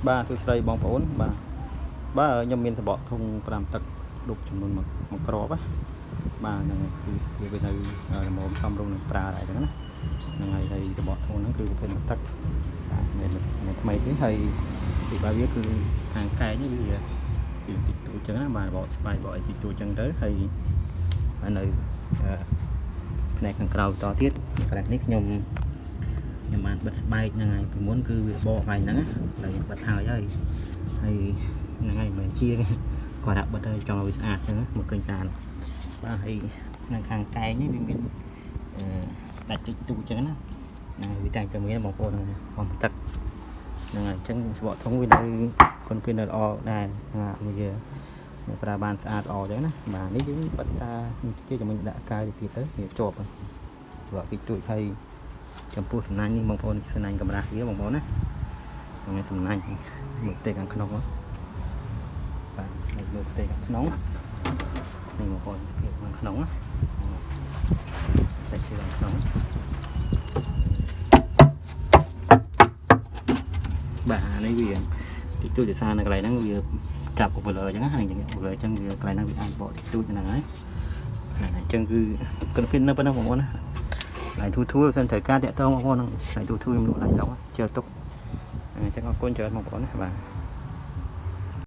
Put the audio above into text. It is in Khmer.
ba thứ xây bong phốn ba nhâm miên bọ thùng làm tật đục chừng một cỏ á ba nàyคือbên này một xong luônปลาอะไรđó ngày thì bọ thùng nóคือเป็นtật này mày cái thầy thì ba biếtคือhàng cây như vậy thìติดตัวจังนะบ่บ่สบายบ่ติดตัวจังเด้อให้อันนี้ในខាងក្រៅតទៀតកន្លែងនេះខ្ញុំបានបិទស្បែកហ្នឹងហើយពីមុនគឺវាបកហើយហ្នឹងតែបិទហើយហើយហ្នឹងហើយមិនជាគាត់ដាក់បិទហើយចង់ឲ្យស្អាតហ្នឹងមកឃើញតាមបាទហើយនៅខាងកែងនេះវាមានដាច់តិចតួចឹងណាវាតាំងតែមានបងប្អូនបងទឹកហ្នឹងហើយអញ្ចឹងស្បកធុងវានៅคนเป็นល្អដែរវាប្រើបានស្អាតល្អចឹងណាបាទនេះយើងបិទតាគេចាំmìnhដាក់កាយទៀតទៅវាជាប់រកតិចតួចហើយចំពោះសំណាញ់នេះបងប្អូនសំណាញ់កម្រាស់វាបងប្អូនណាហ្នឹងសំណាញ់មើលផ្ទៃខាងក្នុងបាទមើលផ្ទៃខាងក្នុងនេះបងប្អូនផ្ទៃខាងក្នុងណាសាច់ខាងក្នុងបាទនេះវាតិចតួចដោយសារនៅកន្លែងហ្នឹងវាចាប់កុំលើអញ្ចឹងហ្នឹងអញ្ចឹងលើអញ្ចឹងវាកន្លែងហ្នឹងវាអាចបកតិចតួចហ្នឹងហើយអញ្ចឹងគឺគិតពីនៅប៉ុណ្ណឹងបងប្អូនណាឡៃធូធូសិនត្រូវការតាក់ទងបងប្អូនហ្នឹងឡៃធូធូខ្ញុំលក់ឡៃឡងជើទុកអញ្ចឹងអរគុណច្រើនបងប្អូនណាបាទ